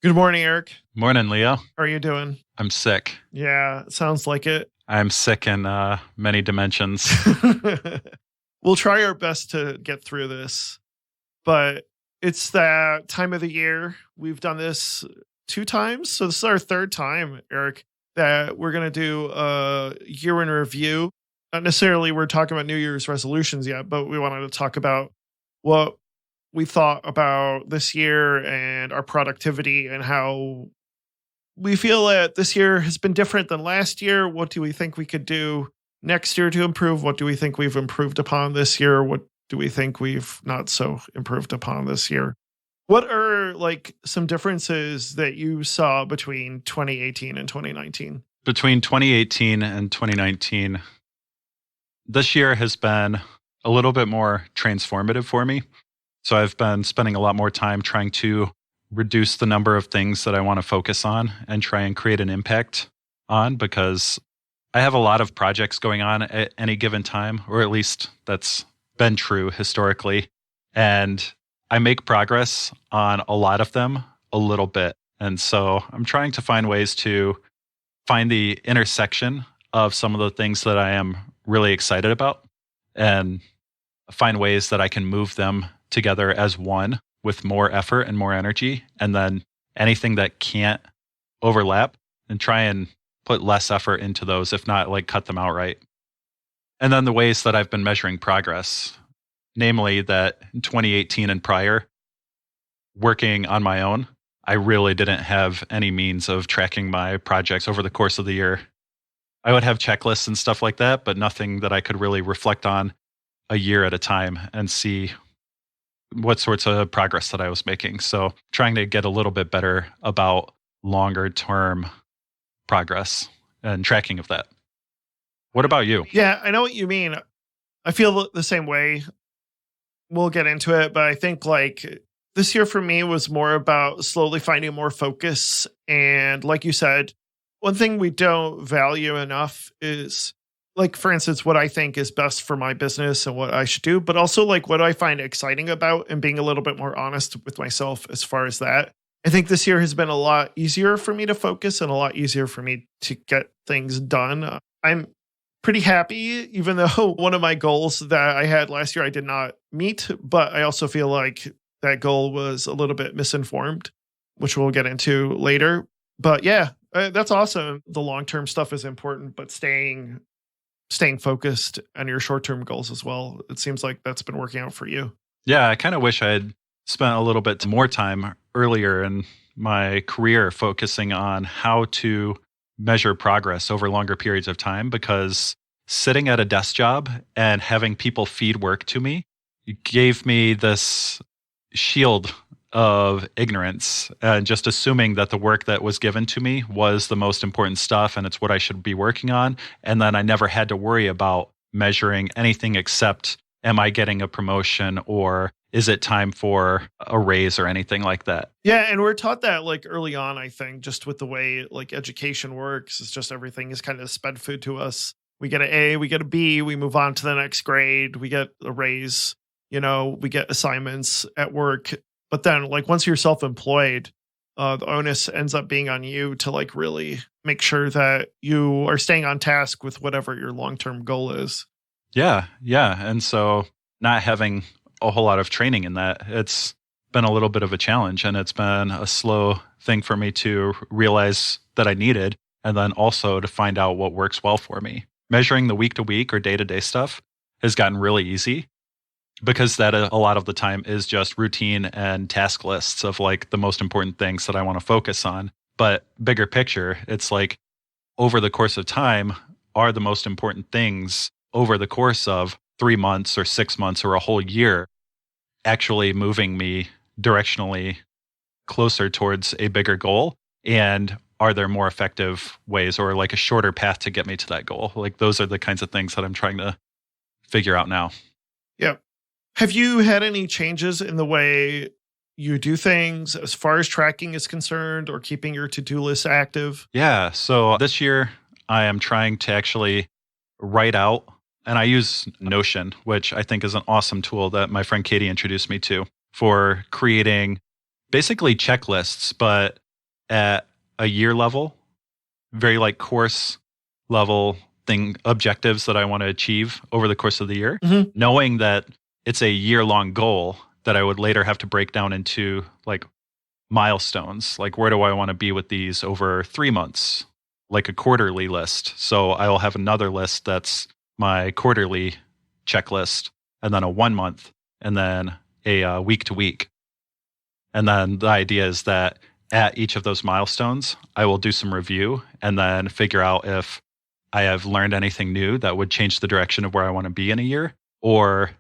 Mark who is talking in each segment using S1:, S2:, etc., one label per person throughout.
S1: Good morning, Eric.
S2: Morning, Leo.
S1: How are you doing?
S2: I'm sick.
S1: Yeah, sounds like it.
S2: I'm sick in many dimensions.
S1: We'll try our best to get through this, but it's that time of the year. We've done this two times. So this is our third time, Eric, that we're going to do a year in review. Not necessarily we're talking about New Year's resolutions yet, but we wanted to talk about what we thought about this year and our productivity and how we feel that this year has been different than last year. What do we think we could do next year to improve? What do we think we've improved upon this year? What do we think we've not so improved upon this year? What are like some differences that you saw between 2018 and 2019?
S2: Between 2018 and 2019, this year has been a little bit more transformative for me. So I've been spending a lot more time trying to reduce the number of things that I want to focus on and try and create an impact on, because I have a lot of projects going on at any given time, or at least that's been true historically. And I make progress on a lot of them a little bit. And so I'm trying to find ways to find the intersection of some of the things that I am really excited about and find ways that I can move them together as one with more effort and more energy. And then anything that can't overlap, and try and put less effort into those, if not like cut them outright. And then the ways that I've been measuring progress, namely that in 2018 and prior, working on my own, I really didn't have any means of tracking my projects over the course of the year. I would have checklists and stuff like that, but nothing that I could really reflect on a year at a time and see what sorts of progress that I was making. So trying to get a little bit better about longer term progress and tracking of that. What about you?
S1: Yeah, I know what you mean. I feel the same way. We'll get into it, but I think like this year for me was more about slowly finding more focus. And like you said, one thing we don't value enough is like, for instance, what I think is best for my business and what I should do, but also like what I find exciting about and being a little bit more honest with myself as far as that. I think this year has been a lot easier for me to focus and a lot easier for me to get things done. I'm pretty happy, even though one of my goals that I had last year I did not meet, but I also feel like that goal was a little bit misinformed, which we'll get into later. But yeah, that's awesome. The long-term stuff is important, but staying focused on your short-term goals as well. It seems like that's been working out for you.
S2: Yeah, I kind of wish I had spent a little bit more time earlier in my career focusing on how to measure progress over longer periods of time, because sitting at a desk job and having people feed work to me gave me this shield of ignorance and just assuming that the work that was given to me was the most important stuff and it's what I should be working on. And then I never had to worry about measuring anything except, am I getting a promotion or is it time for a raise or anything like that?
S1: Yeah, and we're taught that like early on, I think, just with the way like education works. It's just everything is kind of sped food to us. We get an A, we get a B, we move on to the next grade, we get a raise, we get assignments at work. But then like once you're self-employed, the onus ends up being on you to like really make sure that you are staying on task with whatever your long-term goal is.
S2: Yeah. And so not having a whole lot of training in that, it's been a little bit of a challenge, and it's been a slow thing for me to realize that I needed, and then also to find out what works well for me. Measuring the week to week or day to day stuff has gotten really easy, because that a lot of the time is just routine and task lists of like the most important things that I want to focus on. But bigger picture, it's like over the course of time, are the most important things over the course of 3 months or 6 months or a whole year actually moving me directionally closer towards a bigger goal? And are there more effective ways or like a shorter path to get me to that goal? Like those are the kinds of things that I'm trying to figure out now.
S1: Yeah. Have you had any changes in the way you do things as far as tracking is concerned or keeping your to-do list active?
S2: Yeah. So this year I am trying to actually write out, and I use Notion, which I think is an awesome tool that my friend Katie introduced me to for creating basically checklists, but at a year level, very like course level thing objectives that I want to achieve over the course of the year, knowing that it's a year-long goal that I would later have to break down into like milestones. Like, where do I want to be with these over 3 months? Like a quarterly list. So I will have another list that's my quarterly checklist, and then a 1 month, and then a week to week. And then the idea is that at each of those milestones, I will do some review and then figure out if I have learned anything new that would change the direction of where I want to be in a year, or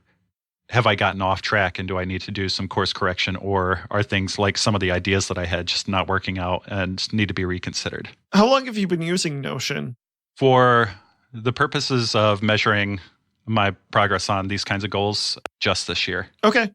S2: have I gotten off track and do I need to do some course correction, or are things like some of the ideas that I had just not working out and need to be reconsidered?
S1: How long have you been using Notion?
S2: For the purposes of measuring my progress on these kinds of goals, just this year.
S1: Okay.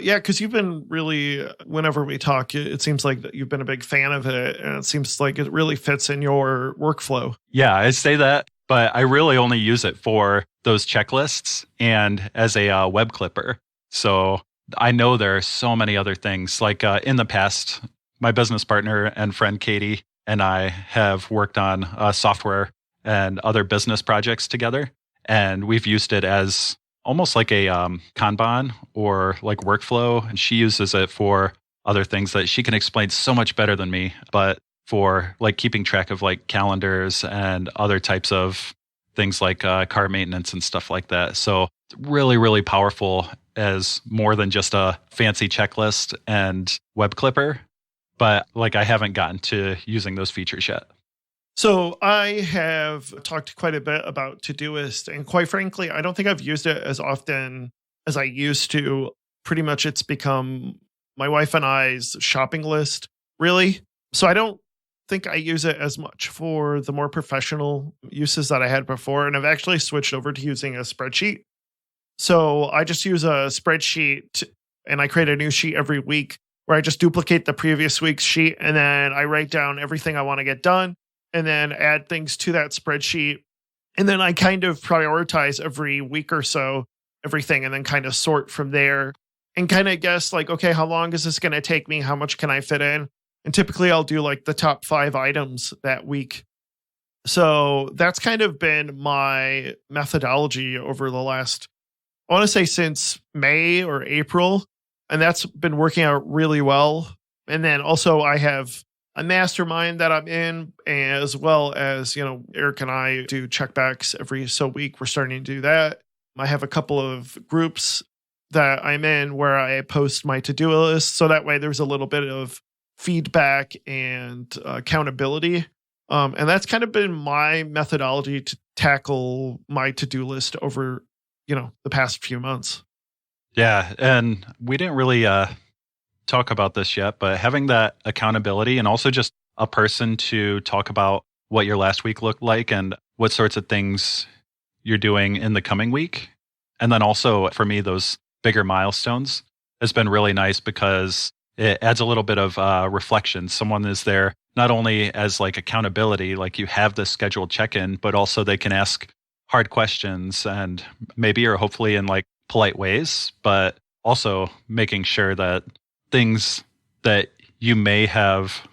S1: Yeah, because you've been really, whenever we talk, it seems like that you've been a big fan of it, and it seems like it really fits in your workflow.
S2: Yeah, I say that, but I really only use it for those checklists and as a web clipper. So I know there are so many other things. Like in the past, my business partner and friend Katie and I have worked on software and other business projects together, and we've used it as almost like a Kanban or like workflow. And she uses it for other things that she can explain so much better than me, but for like keeping track of like calendars and other types of things like car maintenance and stuff like that. So really, really powerful as more than just a fancy checklist and web clipper. But like I haven't gotten to using those features yet.
S1: So I have talked quite a bit about Todoist, and quite frankly, I don't think I've used it as often as I used to. Pretty much it's become my wife and I's shopping list, really. So I don't think I use it as much for the more professional uses that I had before. And I've actually switched over to using a spreadsheet. So I just use a spreadsheet and I create a new sheet every week where I just duplicate the previous week's sheet, and then I write down everything I want to get done, and then add things to that spreadsheet. And then I kind of prioritize every week or so, everything, and then kind of sort from there and kind of guess like, okay, how long is this going to take me? How much can I fit in? And typically I'll do like the top 5 items that week. So that's kind of been my methodology over the last, I want to say since May or April. And that's been working out really well. And then also I have a mastermind that I'm in, as well as, Eric and I do checkbacks every so week. We're starting to do that. I have a couple of groups that I'm in where I post my to-do list. So that way there's a little bit of feedback and accountability. And that's kind of been my methodology to tackle my to-do list over, the past few months.
S2: Yeah. And we didn't really talk about this yet, but having that accountability and also just a person to talk about what your last week looked like and what sorts of things you're doing in the coming week. And then also for me, those bigger milestones has been really nice because it adds a little bit of reflection. Someone is there not only as like accountability, like you have this scheduled check-in, but also they can ask hard questions and maybe or hopefully in like polite ways, but also making sure that things that you may have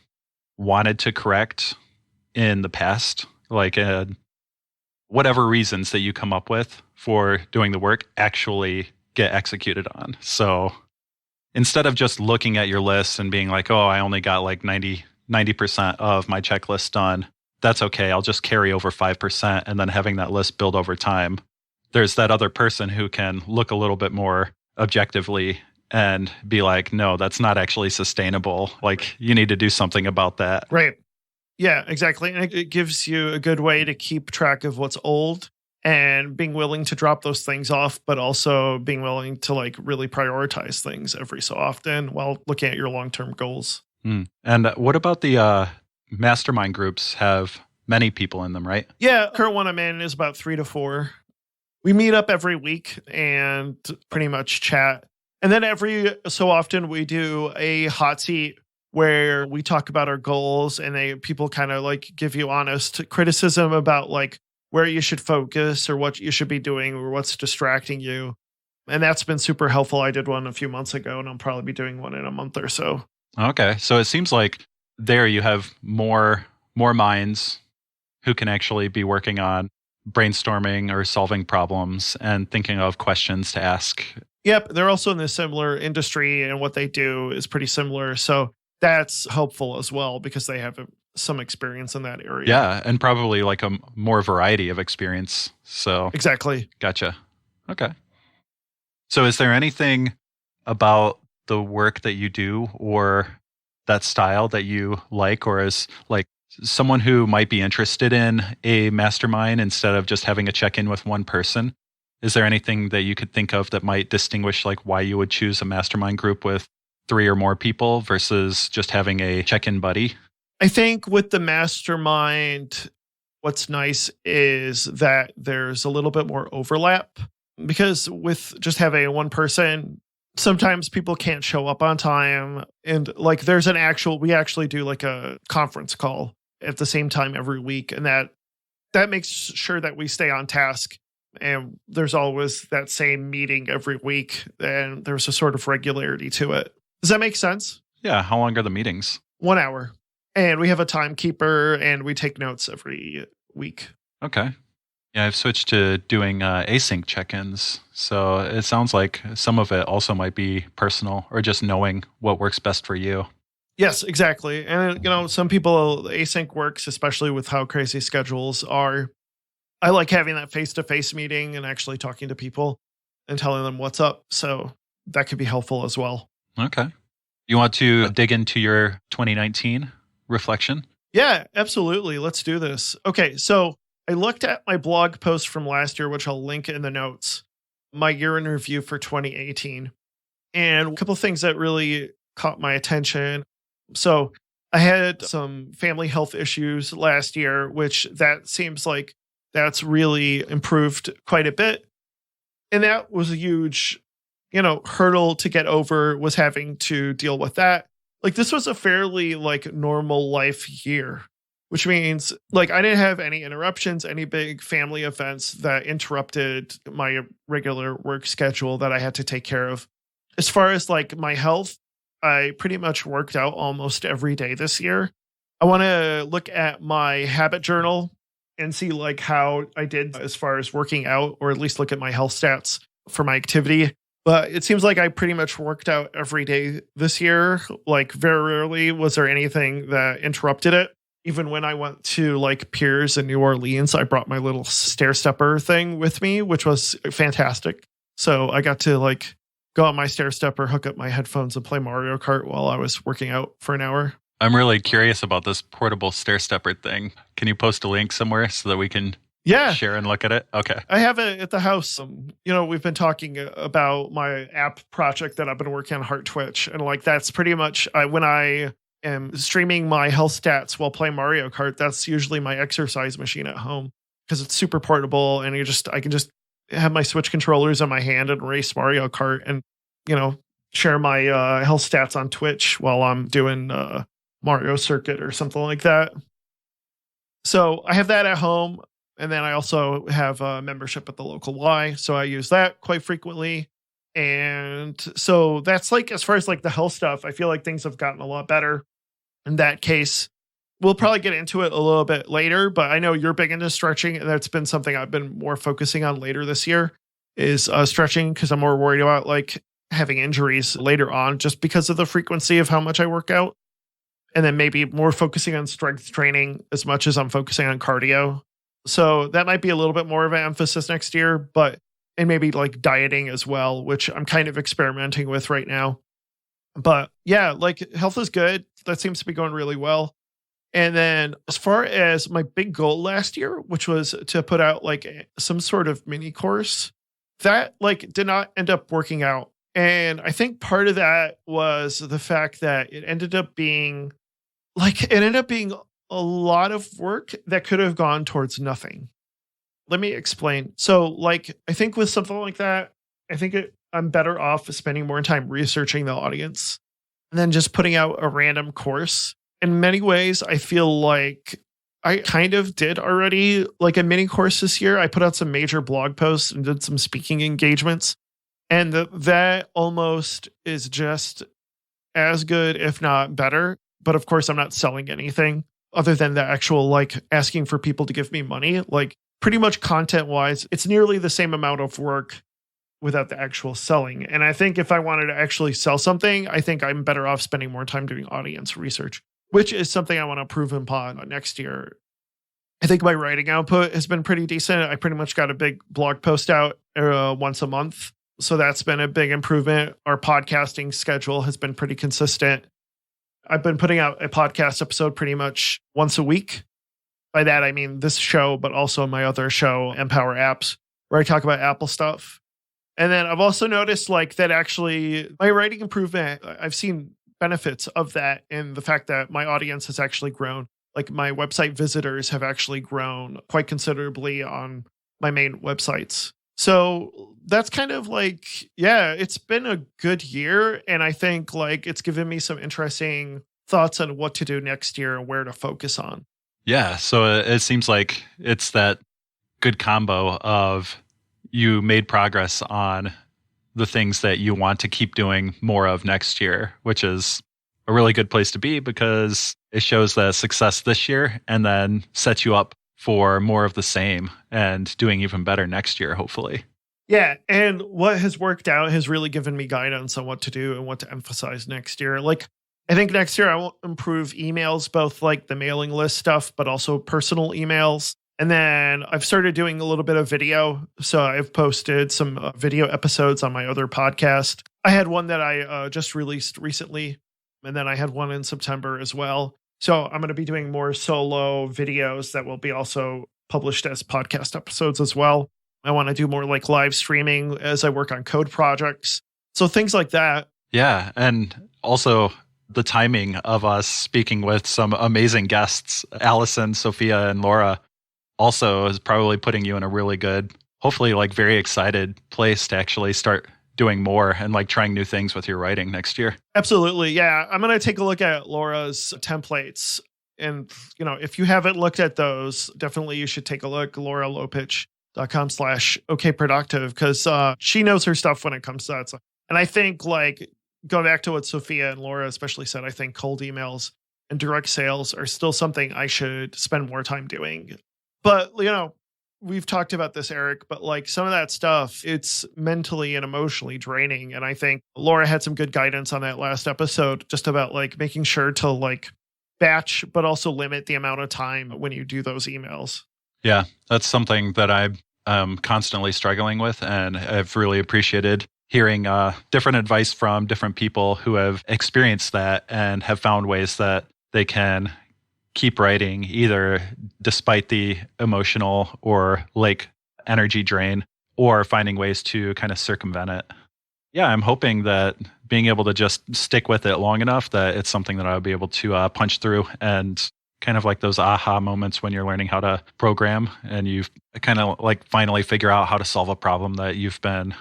S2: wanted to correct in the past, like whatever reasons that you come up with for doing the work, actually get executed on. So instead of just looking at your list and being like, oh, I only got like 90% of my checklist done, that's okay. I'll just carry over 5%, and then having that list build over time. There's that other person who can look a little bit more objectively and be like, no, that's not actually sustainable. Like, you need to do something about that.
S1: Right. Yeah, exactly. And it gives you a good way to keep track of what's old and being willing to drop those things off, but also being willing to like really prioritize things every so often while looking at your long-term goals.
S2: And what about the mastermind groups? Have many people in them, right?
S1: Yeah, current one I'm in is about 3 to 4. We meet up every week and pretty much chat. And then every so often we do a hot seat where we talk about our goals, and people kind of like give you honest criticism about like where you should focus or what you should be doing or what's distracting you. And that's been super helpful. I did one a few months ago, and I'll probably be doing one in a month or so.
S2: Okay. So it seems like there you have more minds who can actually be working on brainstorming or solving problems and thinking of questions to ask.
S1: Yep, they're also in a similar industry, and what they do is pretty similar. So that's helpful as well because they have some experience in that area.
S2: Yeah, and probably like a more variety of experience. So
S1: exactly.
S2: Gotcha. Okay. So is there anything about the work that you do or that style that you like, or is like someone who might be interested in a mastermind instead of just having a check-in with one person? Is there anything that you could think of that might distinguish like why you would choose a mastermind group with 3 or more people versus just having a check-in buddy?
S1: I think with the mastermind, what's nice is that there's a little bit more overlap, because with just having one person, sometimes people can't show up on time. And like there's we actually do like a conference call at the same time every week. And that makes sure that we stay on task. And there's always that same meeting every week. And there's a sort of regularity to it. Does that make sense?
S2: Yeah. How long are the meetings?
S1: 1 hour. And we have a timekeeper and we take notes every week.
S2: Okay. Yeah, I've switched to doing async check-ins. So it sounds like some of it also might be personal or just knowing what works best for you.
S1: Yes, exactly. And, some people, async works, especially with how crazy schedules are. I like having that face-to-face meeting and actually talking to people and telling them what's up. So that could be helpful as well.
S2: Okay. You want to dig into your 2019 reflection?
S1: Yeah, absolutely. Let's do this. Okay, so I looked at my blog post from last year, which I'll link in the notes, my year in review for 2018. And a couple of things that really caught my attention. So I had some family health issues last year, which that seems like that's really improved quite a bit. And that was a huge, hurdle to get over, was having to deal with that. Like this was a fairly like normal life year, which means like I didn't have any interruptions, any big family events that interrupted my regular work schedule that I had to take care of. As far as like my health, I pretty much worked out almost every day this year. I want to look at my habit journal and see like how I did as far as working out, or at least look at my health stats for my activity. But it seems like I pretty much worked out every day this year. Like very rarely was there anything that interrupted it. Even when I went to like Piers in New Orleans, I brought my little stair stepper thing with me, which was fantastic. So I got to like go on my stair stepper, hook up my headphones, and play Mario Kart while I was working out for an hour.
S2: I'm really curious about this portable stair stepper thing. Can you post a link somewhere so that we can share and look at it? Okay.
S1: I have it at the house. We've been talking about my app project that I've been working on, Heart Twitch. And like, that's pretty much when I am streaming my health stats while playing Mario Kart, that's usually my exercise machine at home because it's super portable. And I can just have my Switch controllers in my hand and race Mario Kart and, share my health stats on Twitch while I'm doing Mario Circuit or something like that. So I have that at home. And then I also have a membership at the local Y. So I use that quite frequently. And so that's like, as far as like the health stuff, I feel like things have gotten a lot better in that case. We'll probably get into it a little bit later, but I know you're big into stretching. And that's been something I've been more focusing on later this year is stretching, because I'm more worried about like having injuries later on just because of the frequency of how much I work out. And then maybe more focusing on strength training as much as I'm focusing on cardio. So that might be a little bit more of an emphasis next year, and maybe like dieting as well, which I'm kind of experimenting with right now. But yeah, like health is good. That seems to be going really well. And then as far as my big goal last year, which was to put out like some sort of mini course, that like did not end up working out. And I think part of that was the fact that it ended up being a lot of work that could have gone towards nothing. Let me explain. So like, I think with something like that, I'm better off spending more time researching the audience and then just putting out a random course. In many ways, I feel like I kind of did already like a mini course this year. I put out some major blog posts and did some speaking engagements. And that almost is just as good, if not better, but of course I'm not selling anything other than the actual like asking for people to give me money. Like pretty much content wise, it's nearly the same amount of work without the actual selling. And I think if I wanted to actually sell something, I think I'm better off spending more time doing audience research, which is something I want to improve upon next year. I think my writing output has been pretty decent. I pretty much got a big blog post out once a month. So that's been a big improvement. Our podcasting schedule has been pretty consistent. I've been putting out a podcast episode pretty much once a week. By that, I mean this show, but also my other show, Empower Apps, where I talk about Apple stuff. And then I've also noticed like that actually my writing improvement, I've seen benefits of that in the fact that my audience has actually grown. Like my website visitors have actually grown quite considerably on my main websites. So that's kind of like, yeah, it's been a good year. And I think like it's given me some interesting thoughts on what to do next year and where to focus on.
S2: Yeah. So it seems like it's that good combo of you made progress on the things that you want to keep doing more of next year, which is a really good place to be because it shows the success this year and then sets you up for more of the same and doing even better next year, hopefully.
S1: Yeah. And what has worked out has really given me guidance on what to do and what to emphasize next year. Like, I think next year I will improve emails, both like the mailing list stuff, but also personal emails. And then I've started doing a little bit of video. So I've posted some video episodes on my other podcast. I had one that I just released recently, and then I had one in September as well. So I'm going to be doing more solo videos that will be also published as podcast episodes as well. I want to do more like live streaming as I work on code projects. So things like that.
S2: Yeah. And also the timing of us speaking with some amazing guests, Allison, Sophia, and Laura, also is probably putting you in a really good, hopefully like very excited place to actually start doing more and like trying new things with your writing next year.
S1: Absolutely. Yeah. I'm going to take a look at Laura's templates. And, you know, if you haven't looked at those, definitely you should take a look. LauraLopich.com/okproductive because she knows her stuff when it comes to that. So, and I think like going back to what Sophia and Laura especially said, I think cold emails and direct sales are still something I should spend more time doing. But, you know, we've talked about this, Eric, but like some of that stuff, it's mentally and emotionally draining. And I think Laura had some good guidance on that last episode, just about like making sure to like batch, but also limit the amount of time when you do those emails.
S2: Yeah, that's something that I'm constantly struggling with. And I've really appreciated hearing different advice from different people who have experienced that and have found ways that they can keep writing either despite the emotional or like energy drain or finding ways to kind of circumvent it. Yeah, I'm hoping that being able to just stick with it long enough that it's something that I'll be able to punch through and kind of like those aha moments when you're learning how to program and you've kind of like finally figure out how to solve a problem that you've been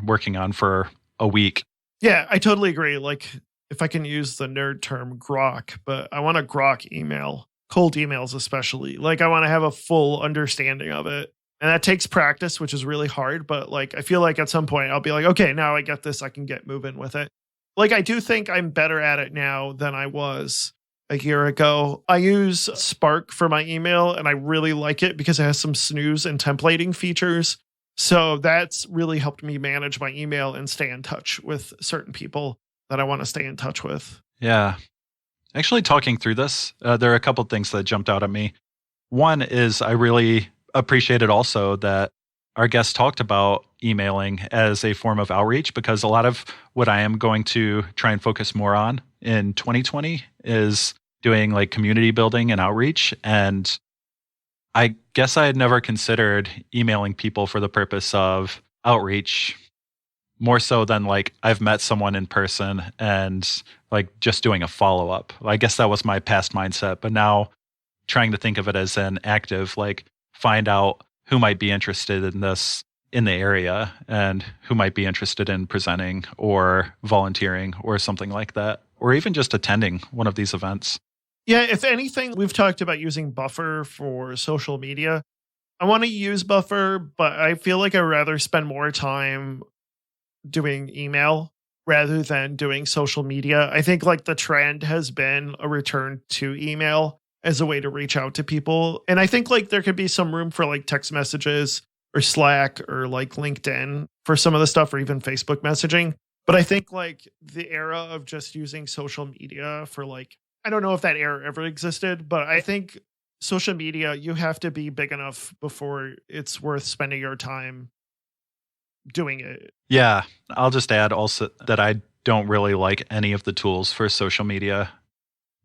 S2: working on for a week.
S1: Yeah, I totally agree. Like if I can use the nerd term grok, but I want to grok email, cold emails especially. Like I want to have a full understanding of it. And that takes practice, which is really hard. But like I feel like at some point I'll be like, okay, now I get this. I can get moving with it. Like I do think I'm better at it now than I was a year ago. I use Spark for my email and I really like it because it has some snooze and templating features. So that's really helped me manage my email and stay in touch with certain people that I want to stay in touch with.
S2: Yeah. Actually, talking through this, there are a couple of things that jumped out at me. One is I really appreciated also that our guest talked about emailing as a form of outreach because a lot of what I am going to try and focus more on in 2020 is doing like community building and outreach. And I guess I had never considered emailing people for the purpose of outreach more so than like I've met someone in person and like just doing a follow-up. I guess that was my past mindset, but now trying to think of it as an active, like find out who might be interested in this in the area and who might be interested in presenting or volunteering or something like that, or even just attending one of these events.
S1: Yeah, if anything, we've talked about using Buffer for social media. I want to use Buffer, but I feel like I'd rather spend more time doing email. rather than doing social media. I think like the trend has been a return to email as a way to reach out to people. And I think like there could be some room for like text messages or Slack or like LinkedIn for some of the stuff, or even Facebook messaging. But I think like the era of just using social media for like, I don't know if that era ever existed, but I think social media, you have to be big enough before it's worth spending your time doing it.
S2: Yeah, I'll just add also that I don't really like any of the tools for social media,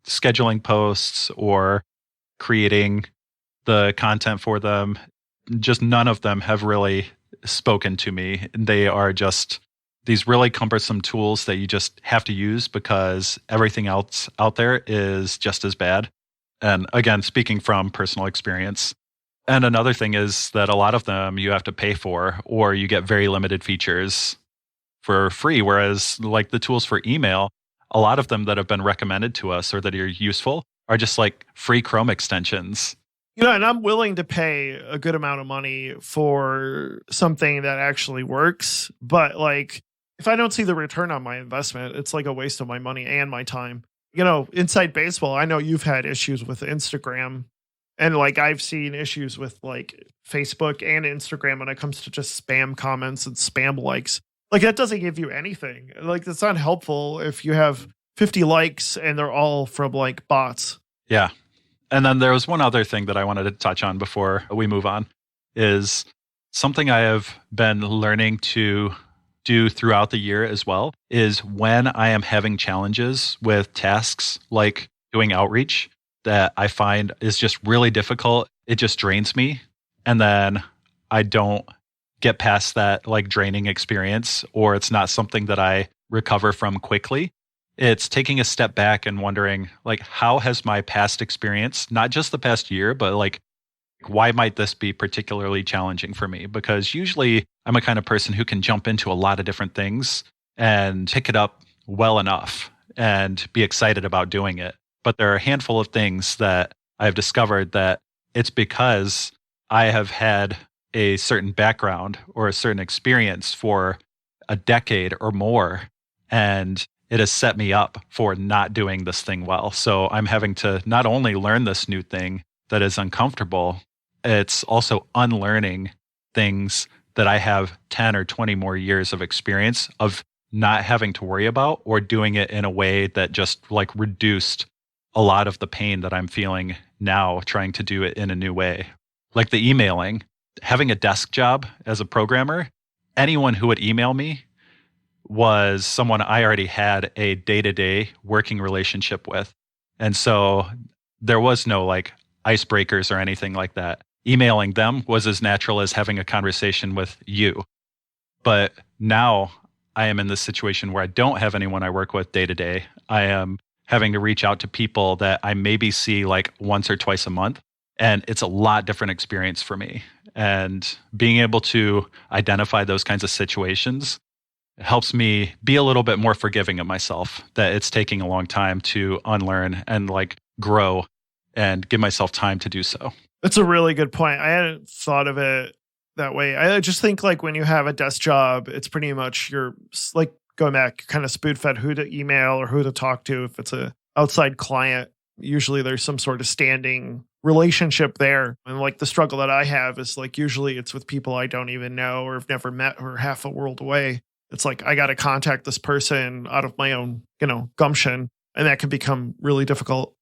S2: scheduling posts or creating the content for them. Just none of them have really spoken to me. They are just these really cumbersome tools that you just have to use because everything else out there is just as bad. And again, speaking from personal experience. And another thing is that a lot of them you have to pay for, or you get very limited features for free. Whereas like the tools for email, a lot of them that have been recommended to us or that are useful are just like free Chrome extensions.
S1: And I'm willing to pay a good amount of money for something that actually works. But like, if I don't see the return on my investment, it's like a waste of my money and my time. Inside baseball, I know you've had issues with Instagram, and like I've seen issues with like Facebook and Instagram when it comes to just spam comments and spam likes. Like that doesn't give you anything. Like that's not helpful if you have 50 likes and they're all from like bots.
S2: Yeah. And then there was one other thing that I wanted to touch on before we move on, is something I have been learning to do throughout the year as well, is when I am having challenges with tasks like doing outreach that I find is just really difficult, it just drains me. And then I don't get past that like draining experience, or it's not something that I recover from quickly. It's taking a step back and wondering, like, how has my past experience, not just the past year, but like, why might this be particularly challenging for me? Because usually I'm a kind of person who can jump into a lot of different things and pick it up well enough and be excited about doing it. But there are a handful of things that I've discovered that it's because I have had a certain background or a certain experience for a decade or more, and it has set me up for not doing this thing well. So I'm having to not only learn this new thing that is uncomfortable, it's also unlearning things that I have 10 or 20 more years of experience of not having to worry about, or doing it in a way that just like reduced a lot of the pain that I'm feeling now trying to do it in a new way. Like the emailing, having a desk job as a programmer, anyone who would email me was someone I already had a day-to-day working relationship with. And so there was no like icebreakers or anything like that. Emailing them was as natural as having a conversation with you. But now I am in this situation where I don't have anyone I work with day to day. I am having to reach out to people that I maybe see like once or twice a month. And it's a lot different experience for me. And being able to identify those kinds of situations helps me be a little bit more forgiving of myself, that it's taking a long time to unlearn and like grow and give myself time to do so.
S1: That's a really good point. I hadn't thought of it that way. I just think like when you have a desk job, it's pretty much you're like going back, kind of spoon fed who to email or who to talk to. If it's a outside client, usually there's some sort of standing relationship there. And like the struggle that I have is like usually it's with people I don't even know or have never met or half a world away. It's like I got to contact this person out of my own, gumption, and that can become really difficult.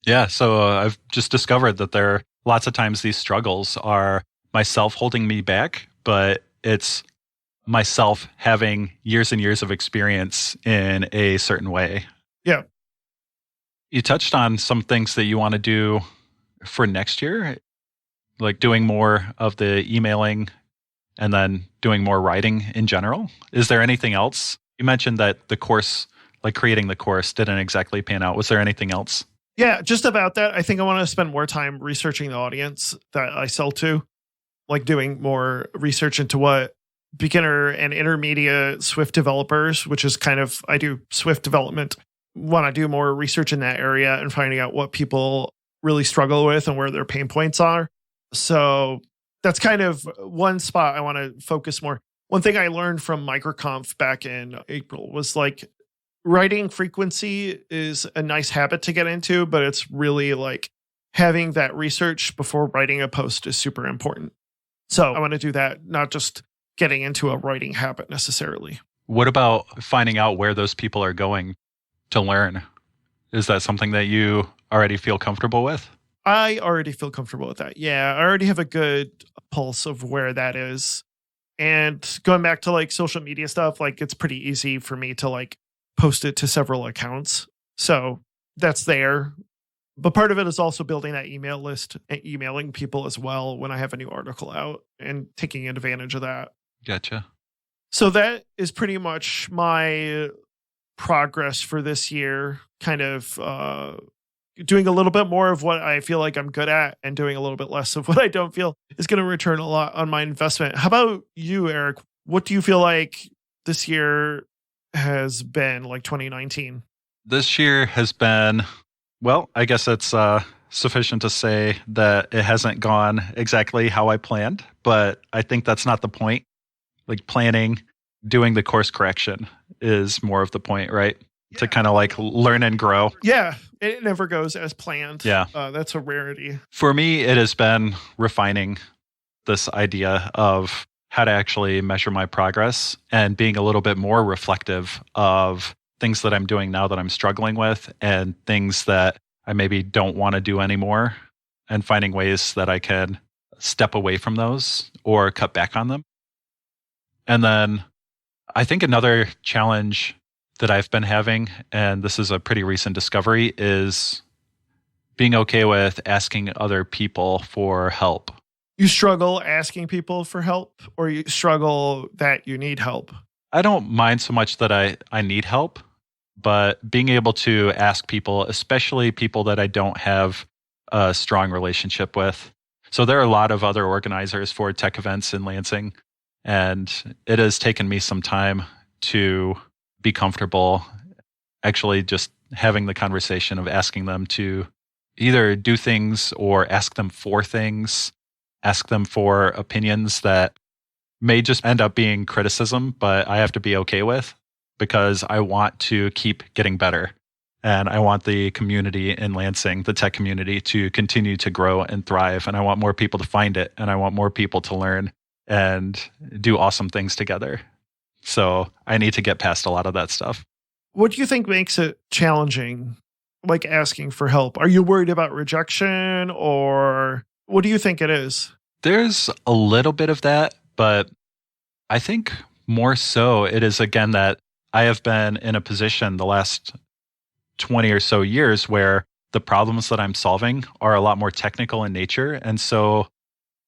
S2: Yeah, so I've just discovered that there are lots of times these struggles are myself holding me back, but it's myself having years and years of experience in a certain way.
S1: Yeah.
S2: You touched on some things that you want to do for next year, like doing more of the emailing and then doing more writing in general. Is there anything else? You mentioned that the course, like creating the course, didn't exactly pan out. Was there anything else?
S1: Yeah, just about that. I think I want to spend more time researching the audience that I sell to, like doing more research into what beginner and intermediate Swift developers, which is kind of, I do Swift development, want to do more research in that area and finding out what people really struggle with and where their pain points are. So that's kind of one spot I want to focus more. one thing I learned from MicroConf back in April was like writing frequency is a nice habit to get into, but it's really like having that research before writing a post is super important. So I want to do that, not just getting into a writing habit necessarily.
S2: What about finding out where those people are going to learn? Is that something that you already feel comfortable with?
S1: I already feel comfortable with that. Yeah, I already have a good pulse of where that is. And going back to like social media stuff, like it's pretty easy for me to like post it to several accounts. So that's there. But part of it is also building that email list and emailing people as well when I have a new article out and taking advantage of that.
S2: Gotcha.
S1: So that is pretty much my progress for this year, kind of doing a little bit more of what I feel like I'm good at and doing a little bit less of what I don't feel is going to return a lot on my investment. How about you, Eric? What do you feel like this year has been, like 2019?
S2: This year has been, well, I guess it's sufficient to say that it hasn't gone exactly how I planned, but I think that's not the point. Like planning, doing the course correction is more of the point, right? Yeah. To kind of like learn and grow.
S1: Yeah, it never goes as planned.
S2: Yeah.
S1: That's a rarity.
S2: For me, it has been refining this idea of how to actually measure my progress and being a little bit more reflective of things that I'm doing now that I'm struggling with and things that I maybe don't want to do anymore, and finding ways that I can step away from those or cut back on them. And then I think another challenge that I've been having, and this is a pretty recent discovery, is being okay with asking other people for help.
S1: You struggle asking people for help, or you struggle that you need help?
S2: I don't mind so much that I need help, but being able to ask people, especially people that I don't have a strong relationship with. So there are a lot of other organizers for tech events in Lansing, and it has taken me some time to be comfortable actually just having the conversation of asking them to either do things or ask them for things, ask them for opinions that may just end up being criticism, but I have to be okay with because I want to keep getting better. And I want the community in Lansing, the tech community, to continue to grow and thrive. And I want more people to find it. And I want more people to learn and do awesome things together. So I need to get past a lot of that stuff.
S1: What do you think makes it challenging, like asking for help? Are you worried about rejection, or what do you think it is?
S2: There's a little bit of that, but I think more so it is, again, that I have been in a position the last 20 or so years where the problems that I'm solving are a lot more technical in nature. And so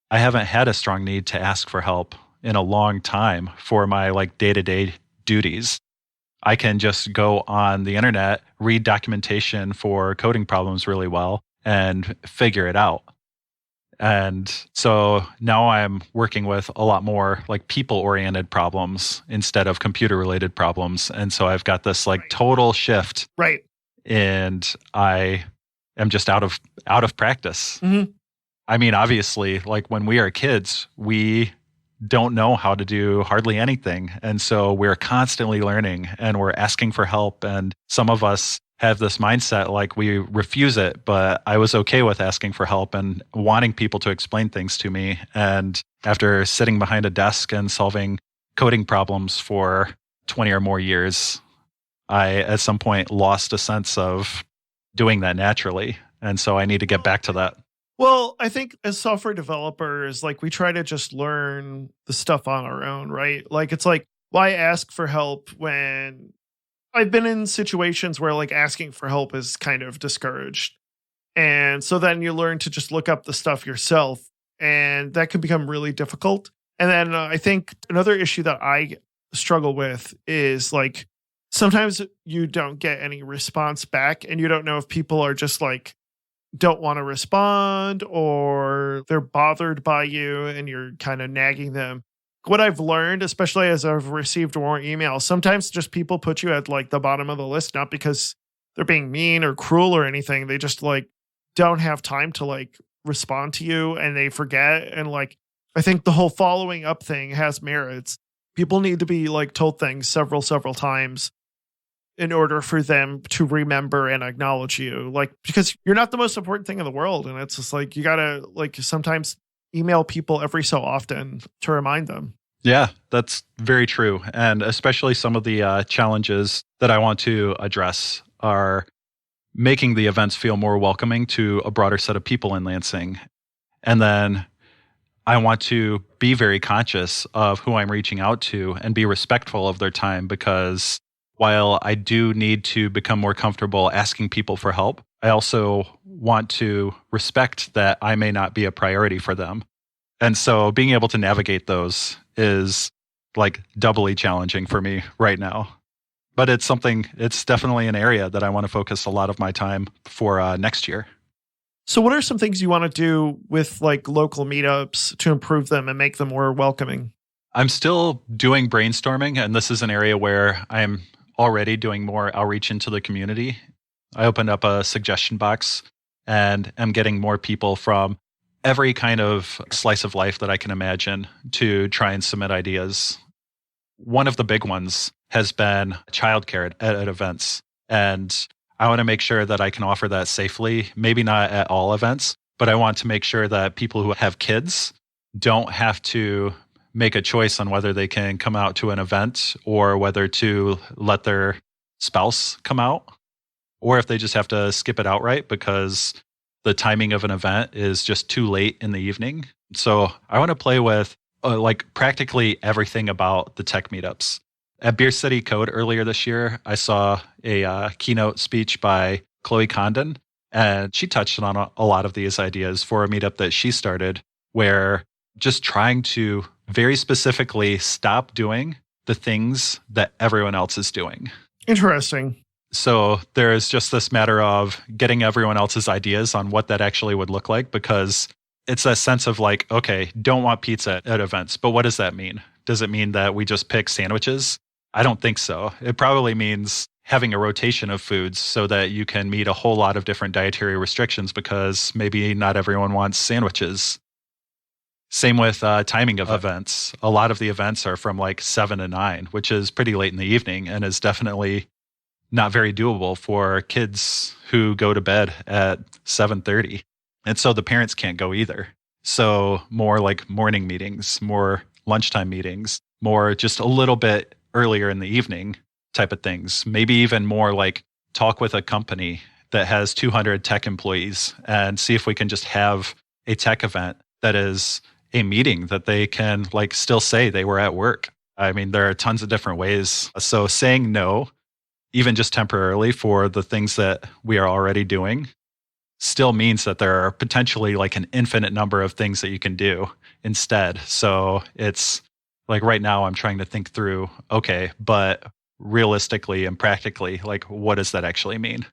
S2: I haven't had a strong need to ask for help in a long time for my like day-to-day duties. I can just go on the internet, read documentation for coding problems really well, and figure it out. And so now I'm working with a lot more like people-oriented problems instead of computer-related problems. And so I've got this like total shift.
S1: Right.
S2: And I am just out of practice.
S1: Mm-hmm.
S2: I mean, obviously, like when we are kids, we don't know how to do hardly anything. And so we're constantly learning and we're asking for help. And some of us have this mindset like we refuse it, but I was okay with asking for help and wanting people to explain things to me. And after sitting behind a desk and solving coding problems for 20 or more years, I at some point lost a sense of doing that naturally. And so I need to get back to that.
S1: Well, I think as software developers, like we try to just learn the stuff on our own, right? Like it's like, why ask for help when I've been in situations where like asking for help is kind of discouraged. And so then you learn to just look up the stuff yourself, and that can become really difficult. And then I think another issue that I struggle with is like sometimes you don't get any response back, and you don't know if people are just like don't want to respond or they're bothered by you and you're kind of nagging them. What I've learned, especially as I've received more emails, sometimes just people put you at like the bottom of the list, not because they're being mean or cruel or anything. They just like don't have time to like respond to you, and they forget. And like, I think the whole following up thing has merits, People need to be like told things several times in order for them to remember and acknowledge you. Like, because you're not the most important thing in the world. And it's just like, you gotta like sometimes email people every so often to remind them.
S2: Yeah, that's very true. And especially some of the challenges that I want to address are making the events feel more welcoming to a broader set of people in Lansing. And then I want to be very conscious of who I'm reaching out to and be respectful of their time, because while I do need to become more comfortable asking people for help, I also want to respect that I may not be a priority for them. And so being able to navigate those is like doubly challenging for me right now. But it's definitely an area that I want to focus a lot of my time for next year.
S1: So what are some things you want to do with like local meetups to improve them and make them more welcoming?
S2: I'm still doing brainstorming, and this is an area where I'm already doing more outreach into the community. I opened up a suggestion box and am getting more people from every kind of slice of life that I can imagine to try and submit ideas. One of the big ones has been childcare at events. And I want to make sure that I can offer that safely, maybe not at all events, but I want to make sure that people who have kids don't have to make a choice on whether they can come out to an event or whether to let their spouse come out, or if they just have to skip it outright because the timing of an event is just too late in the evening. So I want to play with like practically everything about the tech meetups. At Beer City Code earlier this year, I saw a keynote speech by Chloe Condon, and she touched on a lot of these ideas for a meetup that she started, where just trying to very specifically stop doing the things that everyone else is doing.
S1: Interesting.
S2: So there's just this matter of getting everyone else's ideas on what that actually would look like, because it's a sense of like, okay, don't want pizza at events, but what does that mean? Does it mean that we just pick sandwiches? I don't think so. It probably means having a rotation of foods so that you can meet a whole lot of different dietary restrictions, because maybe not everyone wants sandwiches. Same with timing of events. A lot of the events are from like 7 to 9, which is pretty late in the evening and is definitely not very doable for kids who go to bed at 7:30. And so the parents can't go either. So more like morning meetings, more lunchtime meetings, more just a little bit earlier in the evening type of things. Maybe even more like talk with a company that has 200 tech employees and see if we can just have a tech event that is a meeting that they can like still say they were at work. I mean, there are tons of different ways. So saying no, even just temporarily, for the things that we are already doing still means that there are potentially like an infinite number of things that you can do instead. So it's like right now I'm trying to think through, okay, but realistically and practically, like what does that actually mean?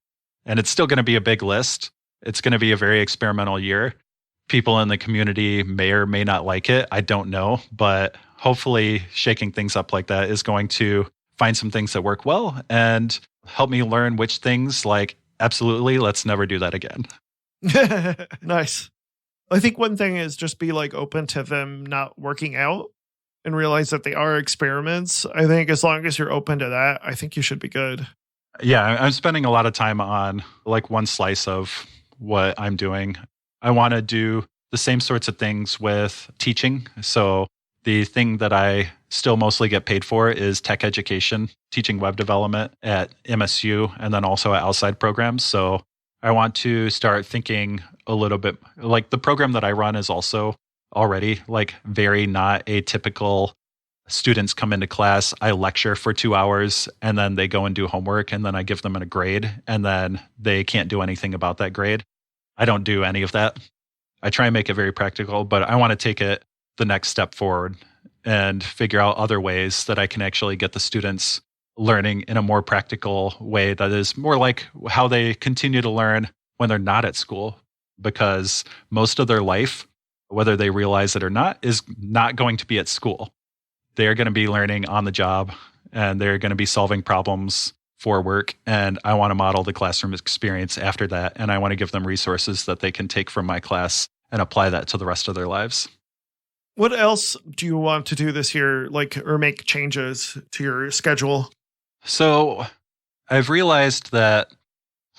S2: And it's still going to be a big list. It's going to be a very experimental year. People in the community may or may not like it. I don't know, but hopefully shaking things up like that is going to find some things that work well and help me learn which things, like, absolutely, let's never do that again.
S1: Nice. I think one thing is just be like open to them not working out and realize that they are experiments. I think as long as you're open to that, I think you should be good.
S2: Yeah, I'm spending a lot of time on like one slice of what I'm doing. I want to do the same sorts of things with teaching. So the thing that I still mostly get paid for is tech education, teaching web development at MSU, and then also at outside programs. So I want to start thinking a little bit like the program that I run is also already like very not atypical. Students come into class, I lecture for 2 hours, and then they go and do homework, and then I give them a grade, and then they can't do anything about that grade. I don't do any of that. I try and make it very practical, but I want to take it the next step forward and figure out other ways that I can actually get the students learning in a more practical way that is more like how they continue to learn when they're not at school, because most of their life, whether they realize it or not, is not going to be at school. They're going to be learning on the job, and they're going to be solving problems for work. And I want to model the classroom experience after that. And I want to give them resources that they can take from my class and apply that to the rest of their lives.
S1: What else do you want to do this year, like, or make changes to your schedule?
S2: So I've realized that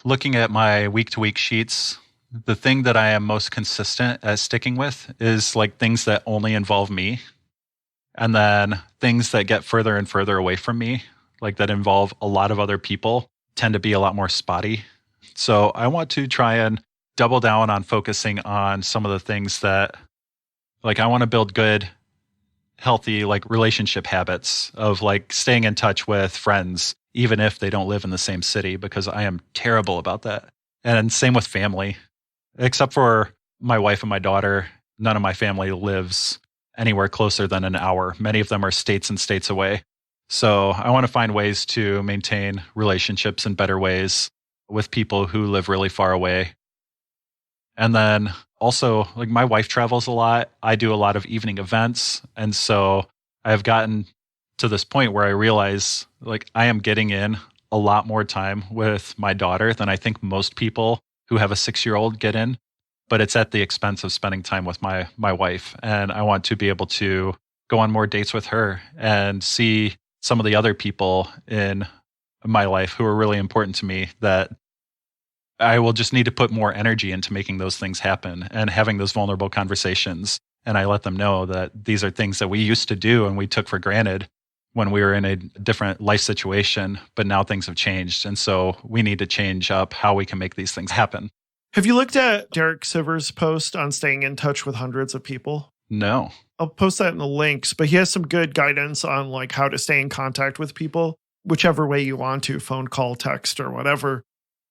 S2: looking at my week to week sheets, the thing that I am most consistent at sticking with is like things that only involve me. And then things that get further and further away from me, like that involve a lot of other people, tend to be a lot more spotty. So I want to try and double down on focusing on some of the things that, like, I want to build good, healthy, like, relationship habits of like staying in touch with friends, even if they don't live in the same city, because I am terrible about that. And same with family, except for my wife and my daughter. None of my family lives anywhere closer than an hour. Many of them are states and states away. So I want to find ways to maintain relationships in better ways with people who live really far away. And then also, like, my wife travels a lot. I do a lot of evening events. And so I've gotten to this point where I realize, like, I am getting in a lot more time with my daughter than I think most people who have a 6-year-old get in. But it's at the expense of spending time with my wife. And I want to be able to go on more dates with her and see some of the other people in my life who are really important to me, that I will just need to put more energy into making those things happen and having those vulnerable conversations. And I let them know that these are things that we used to do and we took for granted when we were in a different life situation, but now things have changed. And so we need to change up how we can make these things happen.
S1: Have you looked at Derek Sivers' post on staying in touch with hundreds of people?
S2: No.
S1: I'll post that in the links, but he has some good guidance on like how to stay in contact with people, whichever way you want to, phone call, text, or whatever.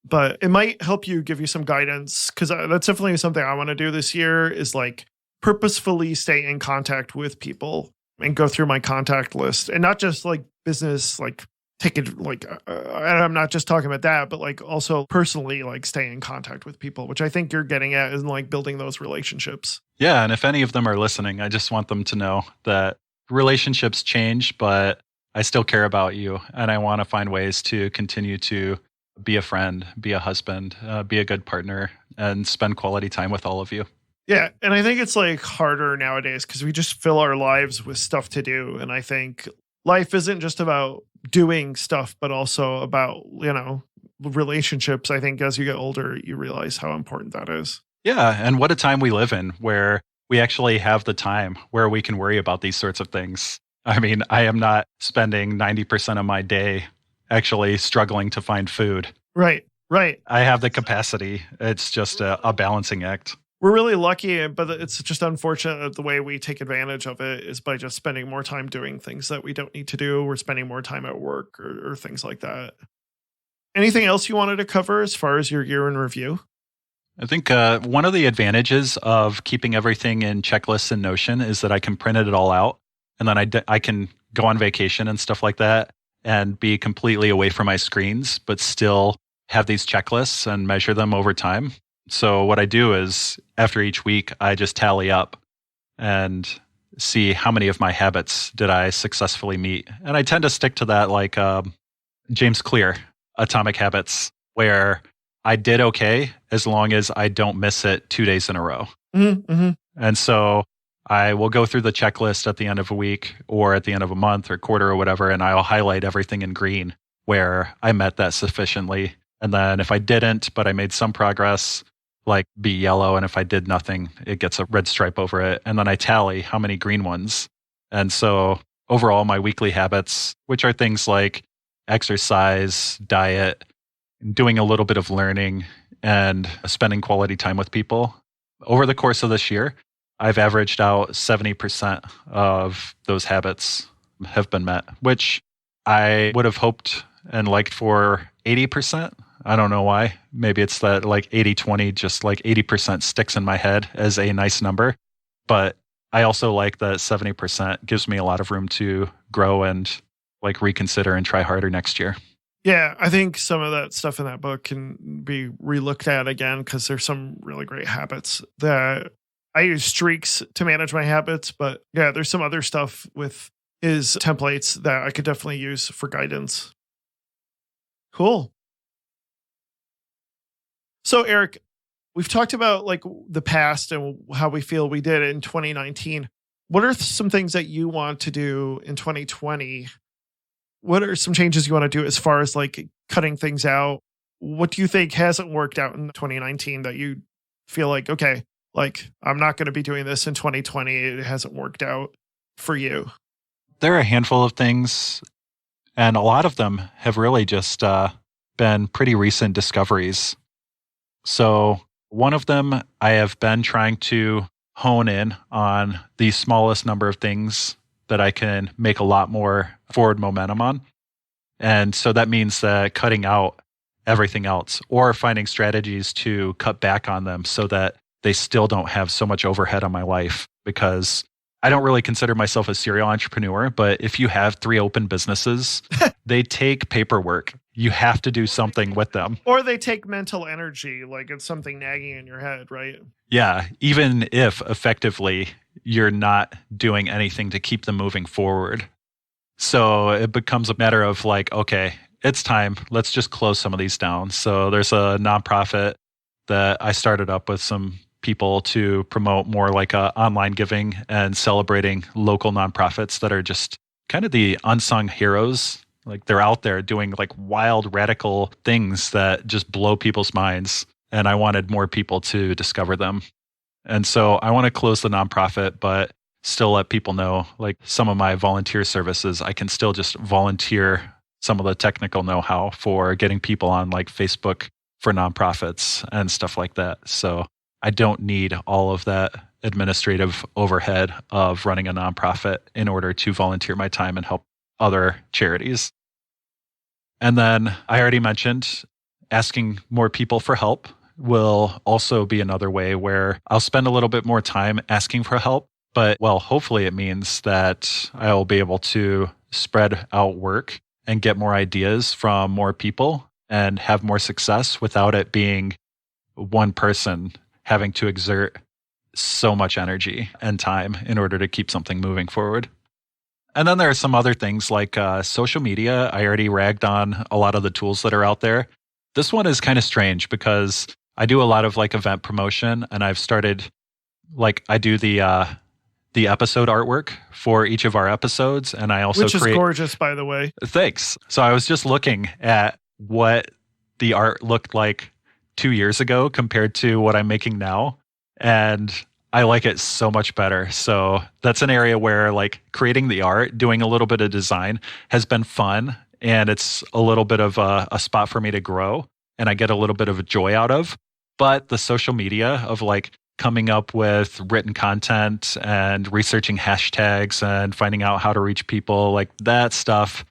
S1: But it might help you, give you some guidance, because that's definitely something I want to do this year, is like purposefully stay in contact with people and go through my contact list, and not just like business, like take it like, and I'm not just talking about that, but like also personally, like stay in contact with people, which I think you're getting at, is like building those relationships.
S2: Yeah. And if any of them are listening, I just want them to know that relationships change, but I still care about you. And I want to find ways to continue to be a friend, be a husband, be a good partner, and spend quality time with all of you.
S1: Yeah. And I think it's like harder nowadays because we just fill our lives with stuff to do. And I think life isn't just about doing stuff, but also about, relationships. I think as you get older, you realize how important that is.
S2: Yeah. And what a time we live in where we actually have the time where we can worry about these sorts of things. I mean, I am not spending 90% of my day actually struggling to find food.
S1: Right.
S2: I have the capacity. It's just a balancing act.
S1: We're really lucky, but it's just unfortunate that the way we take advantage of it is by just spending more time doing things that we don't need to do. We're spending more time at work or things like that. Anything else you wanted to cover as far as your year in review?
S2: I think one of the advantages of keeping everything in checklists in Notion is that I can print it all out, and then I can go on vacation and stuff like that and be completely away from my screens, but still have these checklists and measure them over time. So what I do is after each week, I just tally up and see how many of my habits did I successfully meet. And I tend to stick to that, like James Clear, Atomic Habits, where I did okay as long as I don't miss it 2 days in a row.
S1: Mm-hmm.
S2: And so I will go through the checklist at the end of a week or at the end of a month or quarter or whatever, and I'll highlight everything in green where I met that sufficiently. And then if I didn't, but I made some progress, like be yellow. And if I did nothing, it gets a red stripe over it. And then I tally how many green ones. And so overall, my weekly habits, which are things like exercise, diet, doing a little bit of learning, and spending quality time with people, over the course of this year, I've averaged out 70% of those habits have been met, which I would have hoped and liked for 80%. I don't know why. Maybe it's that like 80-20, just like 80% sticks in my head as a nice number. But I also like that 70% gives me a lot of room to grow and like reconsider and try harder next year.
S1: Yeah, I think some of that stuff in that book can be relooked at again because there's some really great habits that I use streaks to manage my habits. But yeah, there's some other stuff with his templates that I could definitely use for guidance. Cool. So Eric, we've talked about like the past and how we feel we did in 2019. What are some things that you want to do in 2020? What are some changes you want to do as far as like cutting things out? What do you think hasn't worked out in 2019 that you feel like, okay, like I'm not going to be doing this in 2020. It hasn't worked out for you?
S2: There are a handful of things, and a lot of them have really just been pretty recent discoveries. So one of them, I have been trying to hone in on the smallest number of things that I can make a lot more forward momentum on. And so that means that cutting out everything else or finding strategies to cut back on them so that they still don't have so much overhead on my life. Because I don't really consider myself a serial entrepreneur, but if you have 3 open businesses, they take paperwork. You have to do something with them.
S1: Or they take mental energy, like it's something nagging in your head, right?
S2: Yeah, even if effectively you're not doing anything to keep them moving forward. So it becomes a matter of like, okay, it's time. Let's just close some of these down. So there's a nonprofit that I started up with some people to promote more like online giving and celebrating local nonprofits that are just kind of the unsung heroes. Like they're out there doing like wild, radical things that just blow people's minds. And I wanted more people to discover them. And so I want to close the nonprofit, but still let people know like some of my volunteer services, I can still just volunteer some of the technical know-how for getting people on like Facebook for nonprofits and stuff like that. So I don't need all of that administrative overhead of running a nonprofit in order to volunteer my time and help other charities. And then I already mentioned asking more people for help will also be another way where I'll spend a little bit more time asking for help. But well, hopefully it means that I'll be able to spread out work and get more ideas from more people and have more success without it being one person having to exert so much energy and time in order to keep something moving forward. And then there are some other things like social media. I already ragged on a lot of the tools that are out there. This one is kind of strange because I do a lot of like event promotion, and I've started like I do the episode artwork for each of our episodes, and I also
S1: Which is gorgeous, by the way.
S2: Thanks. So I was just looking at what the art looked like 2 years ago compared to what I'm making now, and I like it so much better. So that's an area where like creating the art, doing a little bit of design has been fun. And it's a little bit of a spot for me to grow. And I get a little bit of a joy out of. But the social media of like coming up with written content and researching hashtags and finding out how to reach people, like that stuff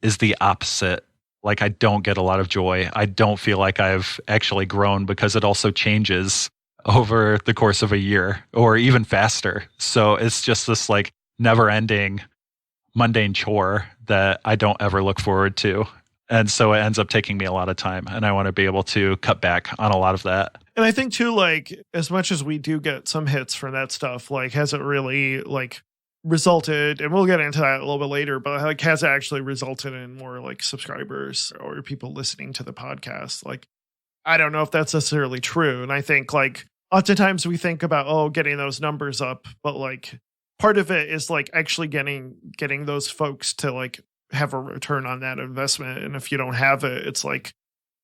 S2: is the opposite. Like I don't get a lot of joy. I don't feel like I've actually grown because it also changes over the course of a year or even faster. So it's just this like never ending mundane chore that I don't ever look forward to. And so it ends up taking me a lot of time, and I want to be able to cut back on a lot of that.
S1: And I think too, like as much as we do get some hits from that stuff, like has it really like resulted, and we'll get into that a little bit later, but like has it actually resulted in more like subscribers or people listening to the podcast? Like I don't know if that's necessarily true. And I think like oftentimes we think about, getting those numbers up, but like part of it is like actually getting those folks to like have a return on that investment. And if you don't have it, it's like,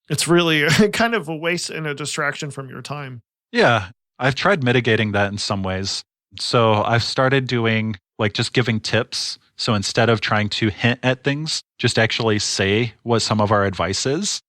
S1: it's really kind of a waste and a distraction from your time.
S2: Yeah. I've tried mitigating that in some ways. So I've started doing like just giving tips. So instead of trying to hint at things, just actually say what some of our advice is,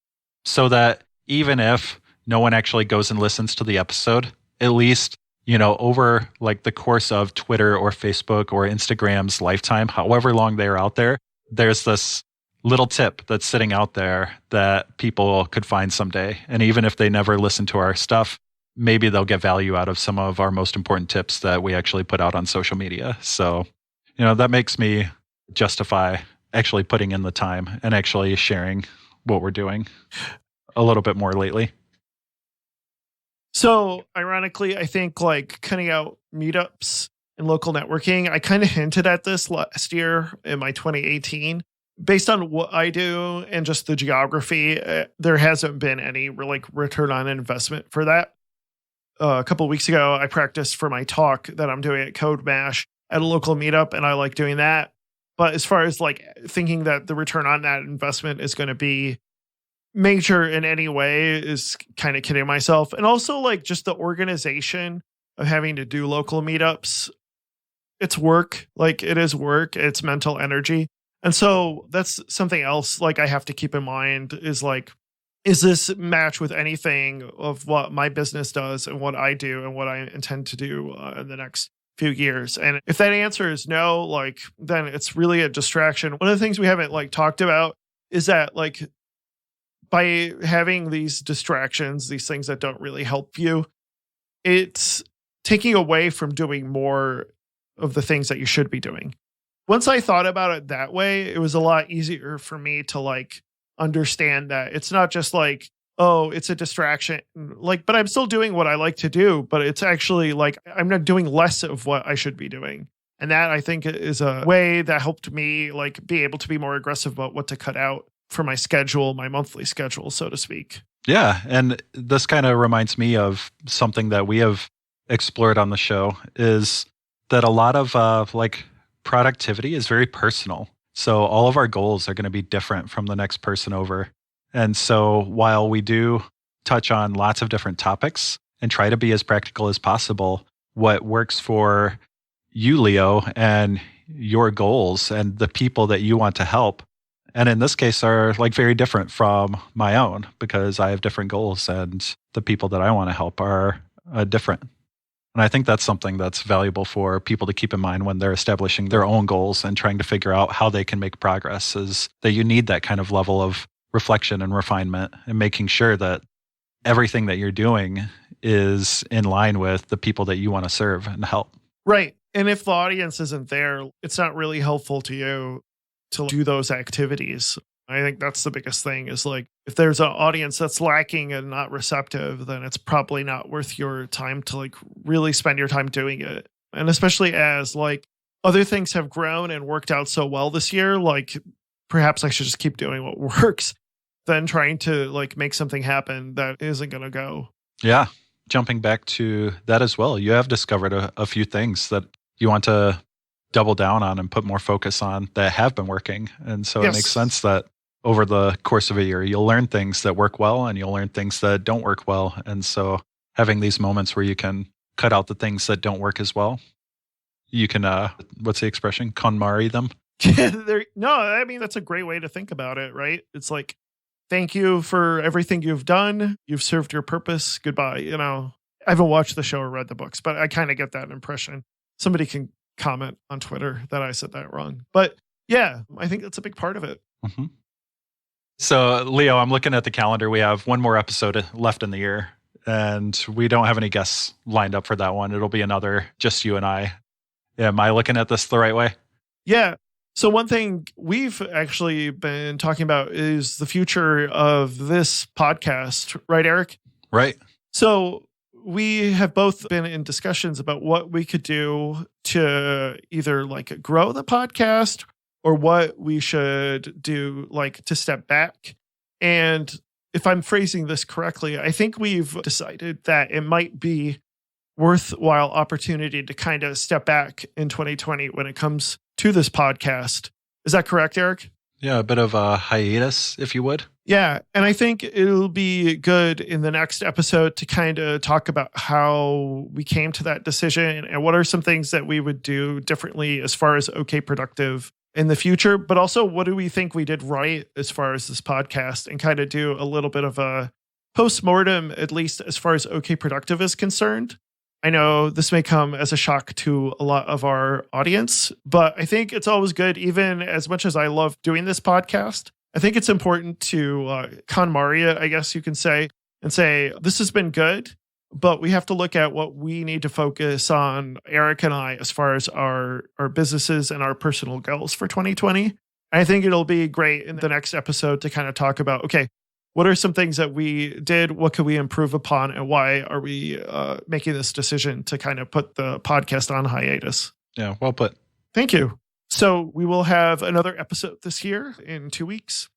S2: so that even if no one actually goes and listens to the episode, at least, over like the course of Twitter or Facebook or Instagram's lifetime, however long they're out there, there's this little tip that's sitting out there that people could find someday. And even if they never listen to our stuff, maybe they'll get value out of some of our most important tips that we actually put out on social media. So, that makes me justify actually putting in the time and actually sharing what we're doing a little bit more lately.
S1: So ironically, I think like cutting out meetups and local networking, I kind of hinted at this last year in my 2018. Based on what I do and just the geography, there hasn't been any like return on investment for that. A couple of weeks ago, I practiced for my talk that I'm doing at Code Mash. at a local meetup, and I like doing that. But as far as like thinking that the return on that investment is going to be major in any way is kind of kidding myself. And also like just the organization of having to do local meetups, it's work. Like it is work. It's mental energy. And so that's something else like I have to keep in mind is like, is this match with anything of what my business does and what I do and what I intend to do in the next few years? And if that answer is no, like then it's really a distraction. One of the things we haven't like talked about is that like by having these distractions, these things that don't really help you, it's taking away from doing more of the things that you should be doing. Once I thought about it that way, it was a lot easier for me to like understand that it's not just like, oh, it's a distraction, like, but I'm still doing what I like to do, but it's actually like I'm not doing less of what I should be doing. And that I think is a way that helped me like be able to be more aggressive about what to cut out for my schedule, my monthly schedule, so to speak.
S2: Yeah. And this kind of reminds me of something that we have explored on the show is that a lot of like productivity is very personal. So all of our goals are going to be different from the next person over. And so while we do touch on lots of different topics and try to be as practical as possible, what works for you, Leo, and your goals and the people that you want to help, and in this case are like very different from my own because I have different goals and the people that I want to help are different. And I think that's something that's valuable for people to keep in mind when they're establishing their own goals and trying to figure out how they can make progress, is that you need that kind of level of reflection and refinement and making sure that everything that you're doing is in line with the people that you want to serve and help.
S1: Right. And if the audience isn't there, it's not really helpful to you to do those activities. I think that's the biggest thing is like, if there's an audience that's lacking and not receptive, then it's probably not worth your time to like really spend your time doing it. And especially as like other things have grown and worked out so well this year, like perhaps I should just keep doing what works than trying to like make something happen that isn't going to go.
S2: Yeah. Jumping back to that as well, you have discovered a few things that you want to double down on and put more focus on that have been working. And so
S1: Yes.
S2: It makes sense that over the course of a year, you'll learn things that work well and you'll learn things that don't work well. And so having these moments where you can cut out the things that don't work as well, you can, what's the expression? KonMari them.
S1: No, I mean, that's a great way to think about it, right? It's like, thank you for everything you've done. You've served your purpose. Goodbye. You know, I haven't watched the show or read the books, but I kind of get that impression. Somebody can comment on Twitter that I said that wrong. But yeah, I think that's a big part of it.
S2: Mm-hmm. So, Leo, I'm looking at the calendar. We have one more episode left in the year, and we don't have any guests lined up for that one. It'll be another just you and I. Am I looking at this the right way?
S1: Yeah. So one thing we've actually been talking about is the future of this podcast, right, Eric?
S2: Right.
S1: So we have both been in discussions about what we could do to either like grow the podcast or what we should do like to step back. And if I'm phrasing this correctly, I think we've decided that it might be worthwhile opportunity to kind of step back in 2020 when it comes to this podcast. Is that correct, Eric?
S2: Yeah, a bit of a hiatus, if you would.
S1: Yeah. And I think it'll be good in the next episode to kind of talk about how we came to that decision and what are some things that we would do differently as far as OK Productive in the future, but also what do we think we did right as far as this podcast, and kind of do a little bit of a post-mortem, at least as far as OK Productive is concerned. I know this may come as a shock to a lot of our audience, but I think it's always good, even as much as I love doing this podcast, I think it's important to KonMari it, I guess you can say, and say, this has been good, but we have to look at what we need to focus on, Eric and I, as far as our businesses and our personal goals for 2020. I think it'll be great in the next episode to kind of talk about, okay, what are some things that we did? What could we improve upon? And why are we making this decision to kind of put the podcast on hiatus?
S2: Yeah, well put.
S1: Thank you. So we will have another episode this year in 2 weeks,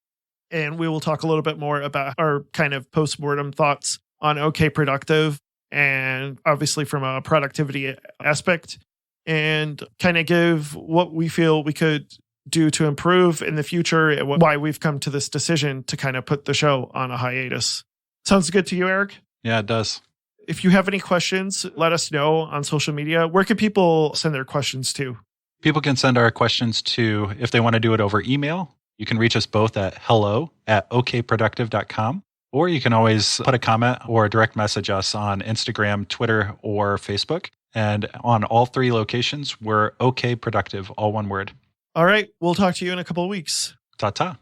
S1: and we will talk a little bit more about our kind of post-mortem thoughts on OK Productive, and obviously from a productivity aspect. and kind of give what we feel we could do to improve in the future and why we've come to this decision to kind of put the show on a hiatus. Sounds good to you, Eric?
S2: Yeah, it does.
S1: If you have any questions, let us know on social media. Where can people send their questions to?
S2: People can send our questions to, if they want to do it over email, you can reach us both at hello@okproductive.com, or you can always put a comment or direct message us on Instagram, Twitter, or Facebook. And on all 3 locations, we're OK Productive, all one word.
S1: All right. We'll talk to you in a couple of weeks.
S2: Ta-ta.